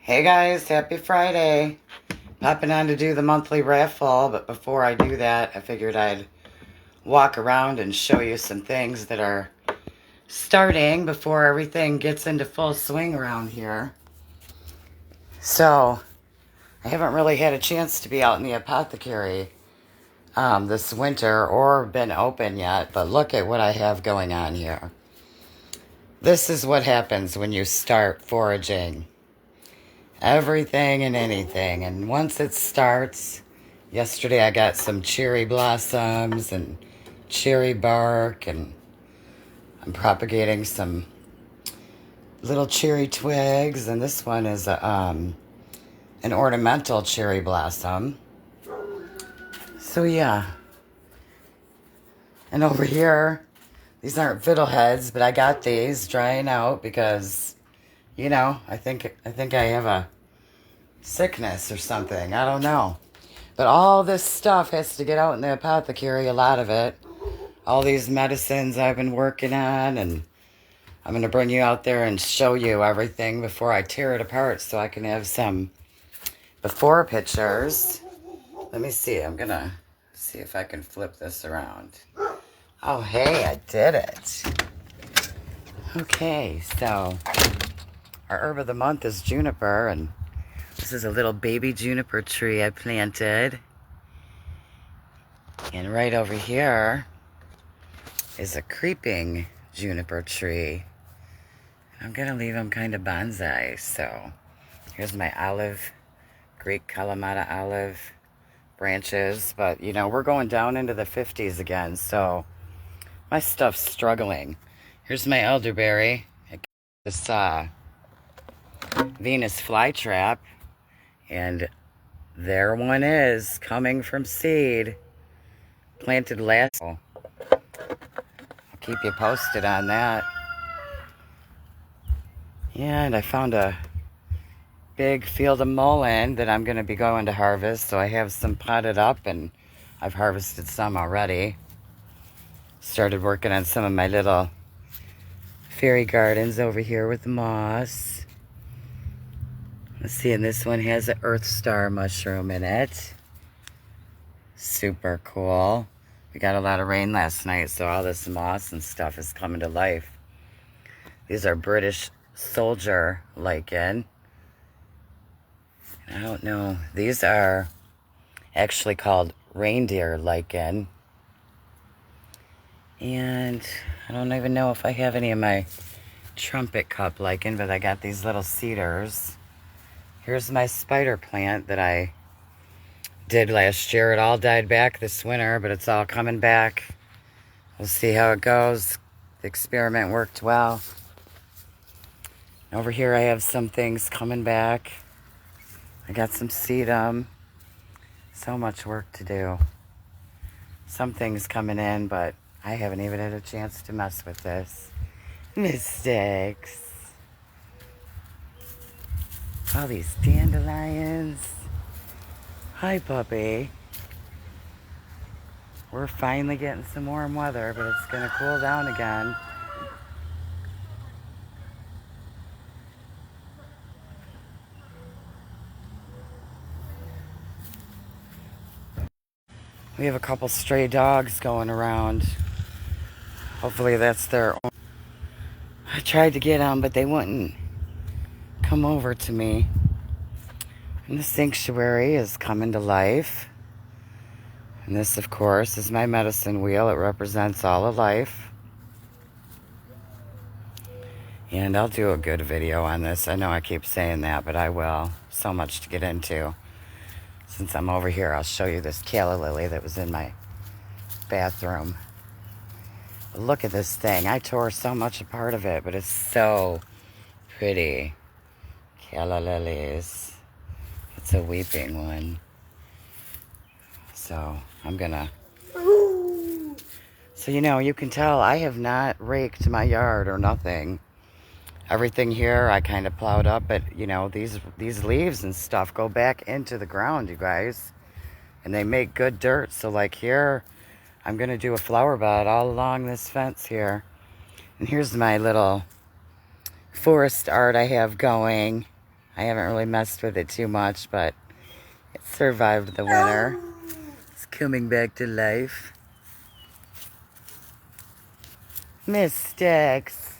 Hey guys, happy Friday. Popping on to do the monthly raffle, but before I do that, I figured I'd walk around and show you some things that are starting before everything gets into full swing around here. So, I haven't really had a chance to be out in the apothecary this winter or been open yet, but look at what I have going on here. This is what happens when you start foraging. Everything and anything. And once it starts, yesterday I got some cherry blossoms and cherry bark, and I'm propagating some little cherry twigs, and this one is an ornamental cherry blossom. So yeah. And over here, these aren't fiddleheads, but I got these drying out because, I think I have a sickness or something. I don't know. But all this stuff has to get out in the apothecary, a lot of it. All these medicines I've been working on, and I'm going to bring you out there and show you everything before I tear it apart so I can have some before pictures. Let me see. I'm going to see if I can flip this around. Oh, hey, I did it. Okay, so our herb of the month is juniper, and this is a little baby juniper tree I planted. And right over here is a creeping juniper tree. I'm going to leave them kind of bonsai. So here's my olive, Greek Kalamata olive branches. But, we're going down into the 50s again, so my stuff's struggling. Here's my elderberry. This Venus flytrap. And there one is, coming from seed. Planted last. I'll keep you posted on that. And I found a big field of mullein that I'm going to be going to harvest. So I have some potted up, and I've harvested some already. Started working on some of my little fairy gardens over here with moss. Let's see, and this one has an earth star mushroom in it. Super cool. We got a lot of rain last night, so all this moss and stuff is coming to life. These are British soldier lichen. I don't know. These are actually called reindeer lichen. And I don't even know if I have any of my trumpet cup lichen, but I got these little cedars. Here's my spider plant that I did last year. It all died back this winter, but it's all coming back. We'll see how it goes. The experiment worked well. Over here I have some things coming back. I got some sedum. So much work to do. Some things coming in, but I haven't even had a chance to mess with this. Mistakes. All these dandelions. Hi, puppy. We're finally getting some warm weather, but it's going to cool down again. We have a couple stray dogs going around. Hopefully that's their own. I tried to get them, but they wouldn't come over to me. And the sanctuary is coming to life. And this, of course, is my medicine wheel. It represents all of life. And I'll do a good video on this. I know I keep saying that, but I will. So much to get into. Since I'm over here, I'll show you this calla lily that was in my bathroom. But look at this thing. I tore so much apart of it, but it's so pretty. Calla lilies. It's a weeping one. So I'm gonna. So you can tell I have not raked my yard or nothing. Everything here I kind of plowed up, but these leaves and stuff go back into the ground, you guys, and they make good dirt. So like here, I'm gonna do a flower bed all along this fence here. And here's my little forest art I have going. I haven't really messed with it too much, but it survived the winter. It's coming back to life. Mystics.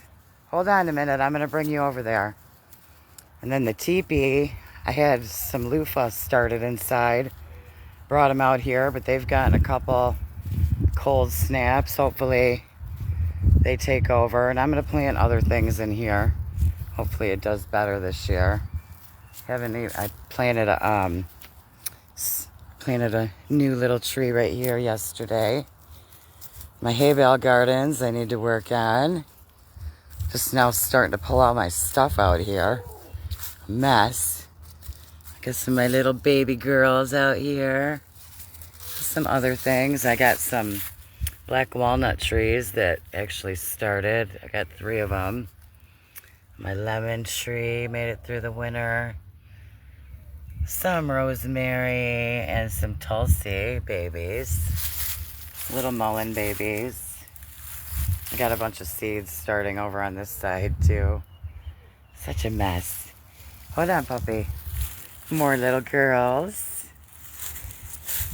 Hold on a minute. I'm going to bring you over there. And then the teepee, I had some loofahs started inside. Brought them out here, but they've gotten a couple cold snaps. Hopefully they take over. And I'm going to plant other things in here. Hopefully it does better this year. I planted a new little tree right here yesterday. My hay bale gardens I need to work on. Just now starting to pull all my stuff out here. Mess. Got some of my little baby girls out here. Some other things. I got some black walnut trees that actually started. I got 3 of them. My lemon tree made it through the winter. Some rosemary and some Tulsi babies. Little mullein babies. I got a bunch of seeds starting over on this side too. Such a mess. Hold on, puppy. More little girls.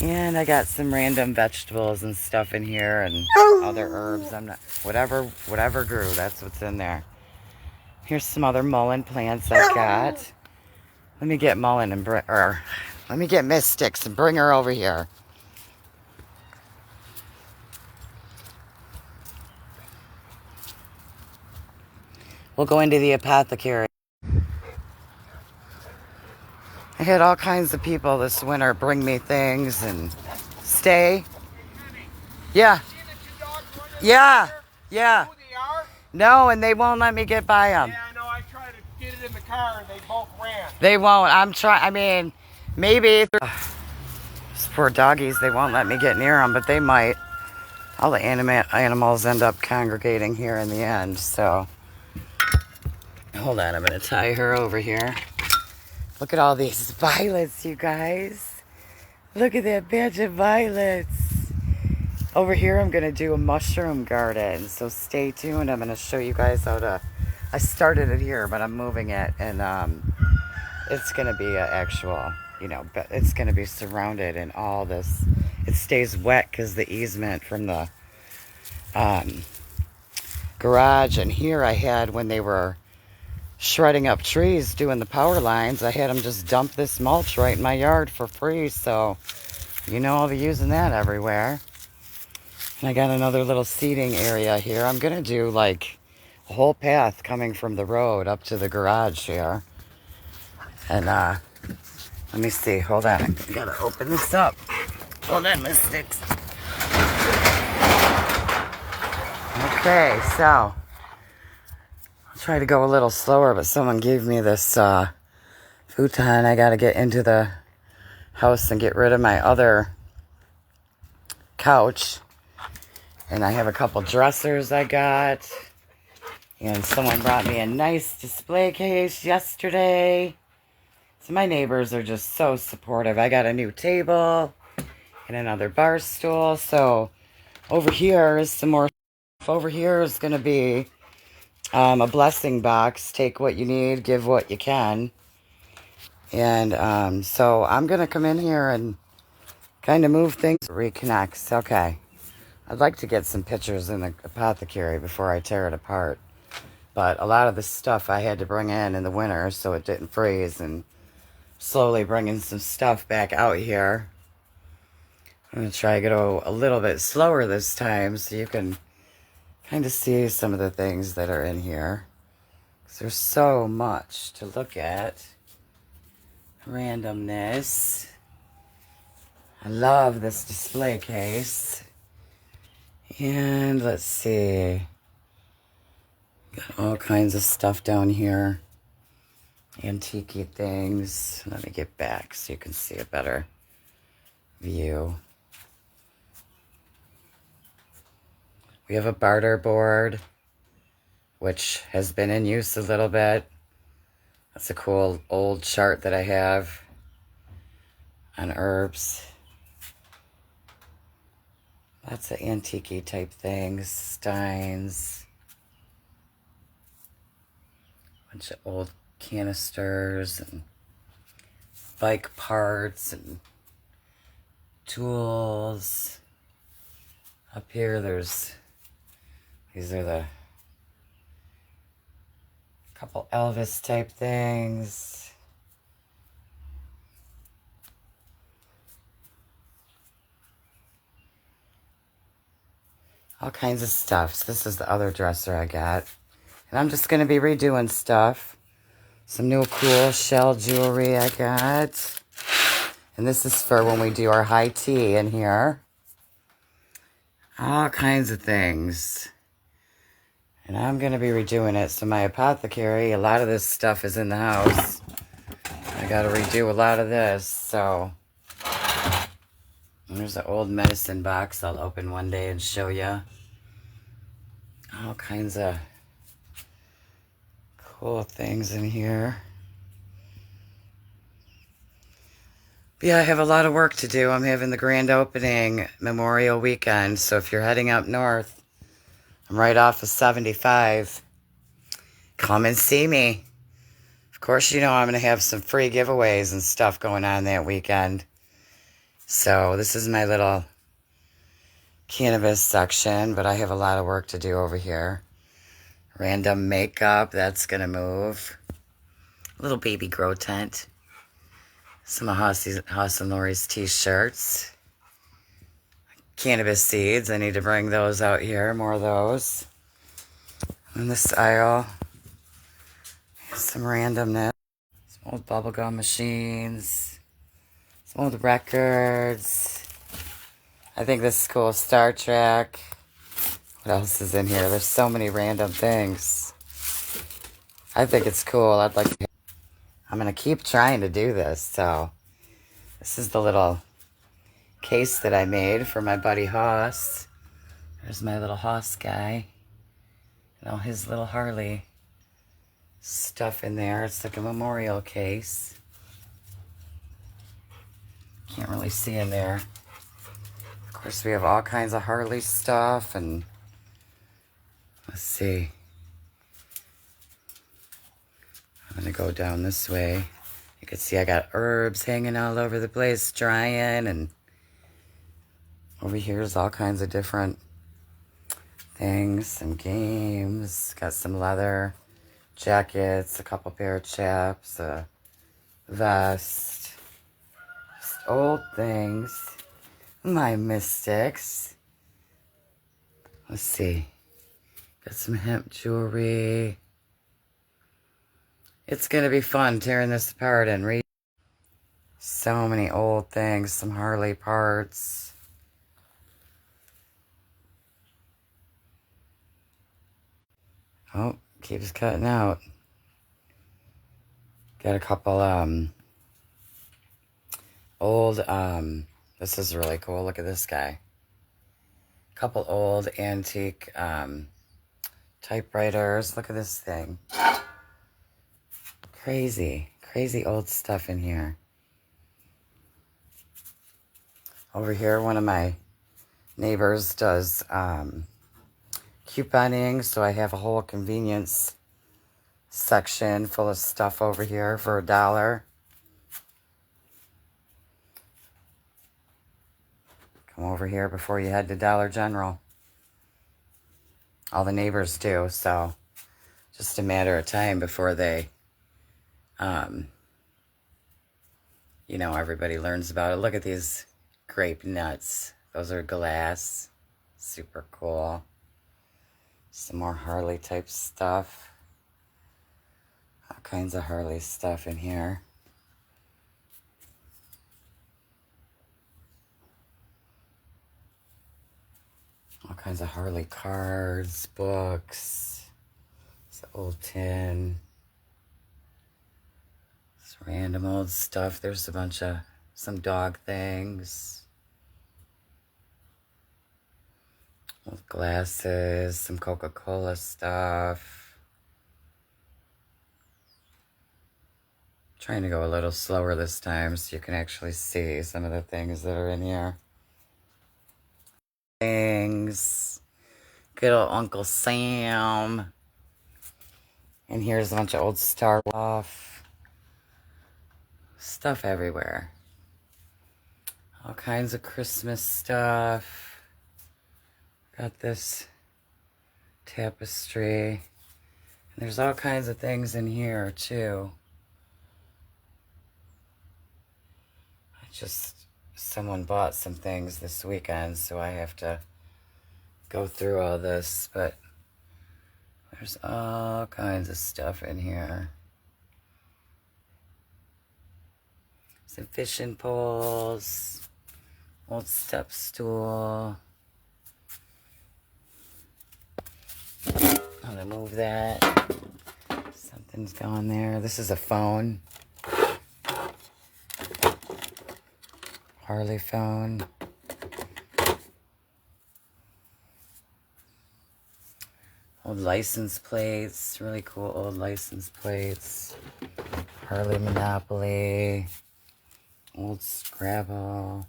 And I got some random vegetables and stuff in here and other herbs. Whatever grew, that's what's in there. Here's some other mullein plants I've got. Let me get mullein and let me get Mystics and bring her over here. We'll go into the apothecary. I had all kinds of people this winter bring me things and stay. Yeah. Yeah. Yeah. No, and they won't let me get by them. Yeah, I know. I tried to get it in the car and they both ran. They won't. I mean, maybe. These poor doggies, they won't let me get near them, but they might. All the animals end up congregating here in the end, so. Hold on, I'm going to tie her over here. Look at all these violets, you guys. Look at that batch of violets. Over here, I'm going to do a mushroom garden, so stay tuned. I'm going to show you guys how to... I started it here, but I'm moving it, and it's going to be an actual, it's going to be surrounded in all this. It stays wet because the easement from the garage, and here I had, when they were shredding up trees, doing the power lines, I had them just dump this mulch right in my yard for free, so I'll be using that everywhere. And I got another little seating area here. I'm gonna do like a whole path coming from the road up to the garage here. And let me see, hold on, I gotta open this up. Hold on, Mystics. Okay, so try to go a little slower, but someone gave me this futon. I got to get into the house and get rid of my other couch. And I have a couple dressers I got. And someone brought me a nice display case yesterday. So my neighbors are just so supportive. I got a new table and another bar stool. So over here is some more. Over here is going to be a blessing box. Take what you need, give what you can. And so I'm going to come in here and kind of move things. Reconnects. Okay. I'd like to get some pictures in the apothecary before I tear it apart. But a lot of the stuff I had to bring in the winter so it didn't freeze, and slowly bringing some stuff back out here. I'm going to try to go a little bit slower this time so you can kind of see some of the things that are in here. Because there's so much to look at. Randomness. I love this display case. And let's see. Got all kinds of stuff down here. Antique things. Let me get back so you can see a better view. We have a barter board, which has been in use a little bit. That's a cool old chart that I have on herbs. Lots of antique type things, steins. Bunch of old canisters and bike parts and tools. Up here, these are the couple Elvis type things. All kinds of stuff. So this is the other dresser I got. And I'm just going to be redoing stuff. Some new cool shell jewelry I got. And this is for when we do our high tea in here. All kinds of things. And I'm going to be redoing it. So my apothecary, a lot of this stuff is in the house. I got to redo a lot of this. So there's an old medicine box I'll open one day and show you. All kinds of cool things in here. But yeah, I have a lot of work to do. I'm having the grand opening Memorial Weekend. So if you're heading up north, I'm right off of 75. Come and see me. Of course, you know I'm going to have some free giveaways and stuff going on that weekend. So this is my little cannabis section, but I have a lot of work to do over here. Random makeup, that's going to move. Little baby grow tent. Some of Haas and Lori's t-shirts. Cannabis seeds, I need to bring those out here, more of those. In this aisle, some randomness. Some old bubblegum machines. Some old records. I think this is cool. Star Trek. What else is in here? There's so many random things. I think it's cool. I'm going to keep trying to do this. So this is the little case that I made for my buddy Haas. There's my little Haas guy. And all his little Harley stuff in there. It's like a memorial case. Can't really see in there. Of course, we have all kinds of Harley stuff, and let's see. I'm gonna go down this way. You can see I got herbs hanging all over the place, drying, and over here is all kinds of different things, some games. Got some leather jackets, a couple pair of chaps, a vest, just old things. My mystics. Let's see. Got some hemp jewelry. It's going to be fun tearing this apart and read. So many old things. Some Harley parts. Oh, keeps cutting out. Got a couple old this is really cool. Look at this guy. Couple old antique typewriters. Look at this thing. Crazy old stuff in here. Over here, one of my neighbors does couponing, so I have a whole convenience section full of stuff over here for $1. Come over here before you head to Dollar General. All the neighbors do, so just a matter of time before they, you know, everybody learns about it. Look at these grape nuts. Those are glass. Super cool. Some more Harley type stuff. All kinds of Harley stuff in here. All kinds of Harley cards, books. It's an old tin. It's random old stuff. There's a bunch of some dog things. Old glasses, some Coca-Cola stuff. Trying to go a little slower this time so you can actually see some of the things that are in here. Things. Good old Uncle Sam. And here's a bunch of old Star stuff everywhere. All kinds of Christmas stuff. Got this tapestry. And there's all kinds of things in here too. Someone bought some things this weekend, so I have to go through all this, but there's all kinds of stuff in here. Some fishing poles, old step stool. I'm gonna move that. Something's going there. This is a phone. Harley phone. Old license plates. Really cool old license plates. Harley Monopoly. Old Scrabble.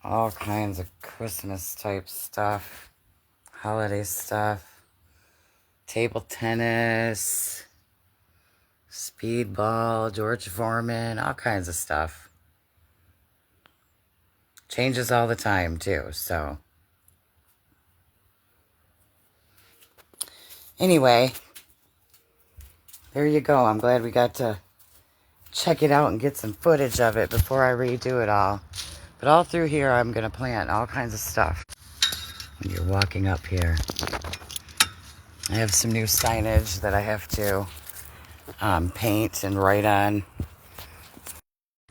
All kinds of Christmas type stuff. Holiday stuff. Table tennis. Speedball, George Foreman, all kinds of stuff. Changes all the time, too, so. Anyway, there you go. I'm glad we got to check it out and get some footage of it before I redo it all. But all through here, I'm going to plant all kinds of stuff. When you're walking up here, I have some new signage that I have to paint and write on.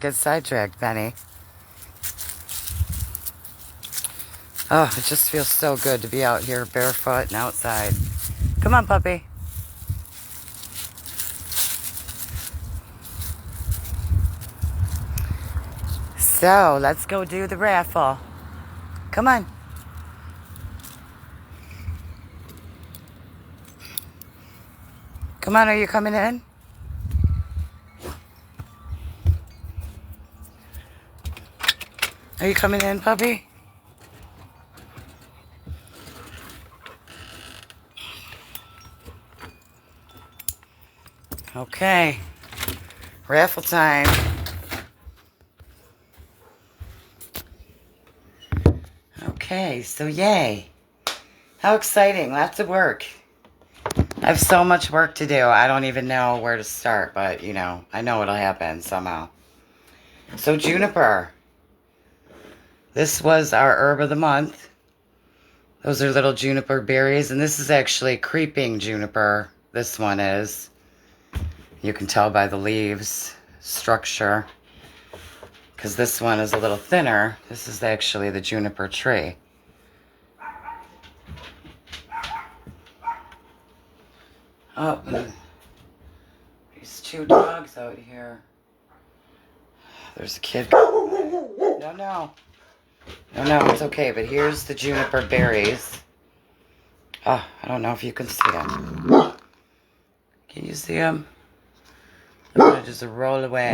Get sidetracked, Benny. Oh, it just feels so good to be out here barefoot and outside. Come on, puppy. So, let's go do the raffle. Come on. Come on, are you coming in? Are you coming in, puppy? Okay. Raffle time. Okay, so yay. How exciting. Lots of work. I have so much work to do. I don't even know where to start, but, you know, I know it'll happen somehow. So juniper. This was our herb of the month. Those are little juniper berries, and this is actually creeping juniper. This one is. You can tell by the leaves structure, because this one is a little thinner. This is actually the juniper tree. Oh, these two dogs out here. There's a kid. No, it's okay, but here's the juniper berries. Oh, I don't know if you can see them. Can you see them? I'm gonna just roll away.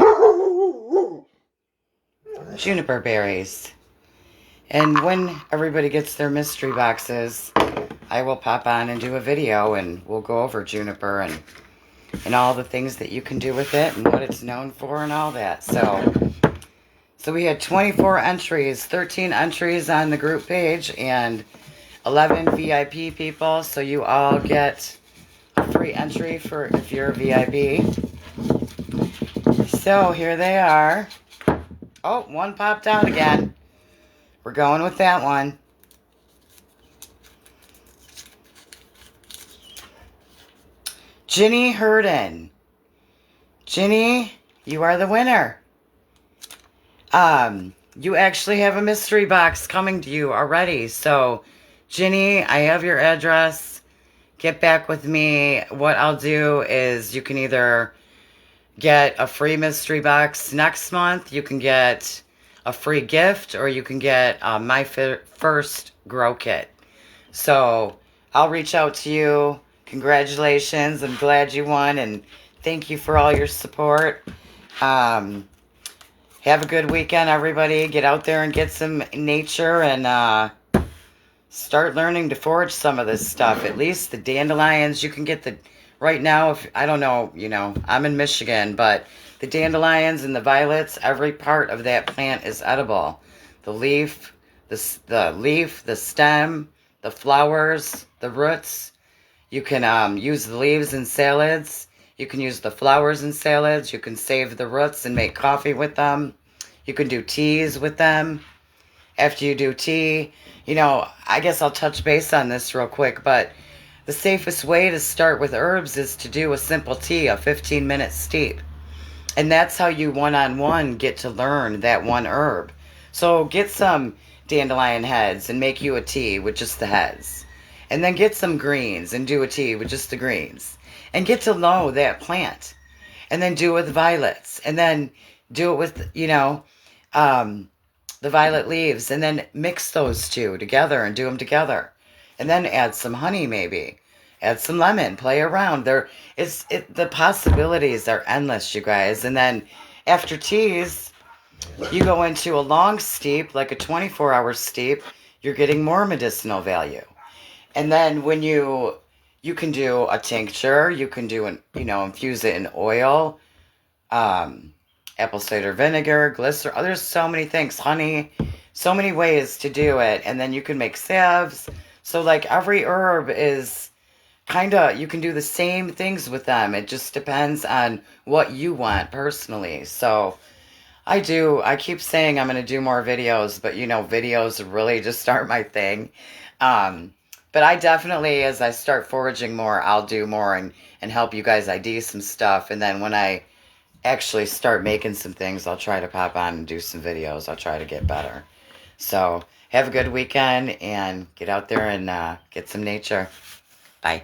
Juniper berries. And when everybody gets their mystery boxes, I will pop on and do a video, and we'll go over juniper and all the things that you can do with it and what it's known for and all that. So we had 24 entries, 13 entries on the group page, and 11 VIP people. So you all get a free entry for if you're a VIP. So here they are. Oh, one popped out again. We're going with that one. Ginny Herden. Ginny, you are the winner. You actually have a mystery box coming to you already. So, Ginny, I have your address. Get back with me. What I'll do is you can either get a free mystery box next month. You can get a free gift, or you can get my first grow kit. So, I'll reach out to you. Congratulations. I'm glad you won, and thank you for all your support. Have a good weekend, everybody. Get out there and get some nature and start learning to forage some of this stuff. At least the dandelions, you can get the, right now, if I don't know, I'm in Michigan, but the dandelions and the violets, every part of that plant is edible. The leaf, the stem, the flowers, the roots. You can use the leaves in salads. You can use the flowers in salads. You can save the roots and make coffee with them. You can do teas with them. After you do tea, I guess I'll touch base on this real quick, but the safest way to start with herbs is to do a simple tea, a 15-minute steep. And that's how you one-on-one get to learn that one herb. So get some dandelion heads and make you a tea with just the heads. And then get some greens and do a tea with just the greens. And get to know that plant. And then do it with violets. And then do it with, the violet leaves. And then mix those two together and do them together. And then add some honey maybe. Add some lemon. Play around. The possibilities are endless, you guys. And then after teas, you go into a long steep, like a 24-hour steep. You're getting more medicinal value. And then when you can do a tincture, you can do infuse it in oil, apple cider vinegar, glycerin. There's so many things, honey, so many ways to do it. And then you can make salves. So like every herb is you can do the same things with them. It just depends on what you want personally. So I keep saying I'm going to do more videos, but videos really just aren't my thing. But I definitely, as I start foraging more, I'll do more and help you guys ID some stuff. And then when I actually start making some things, I'll try to pop on and do some videos. I'll try to get better. So have a good weekend and get out there and get some nature. Bye.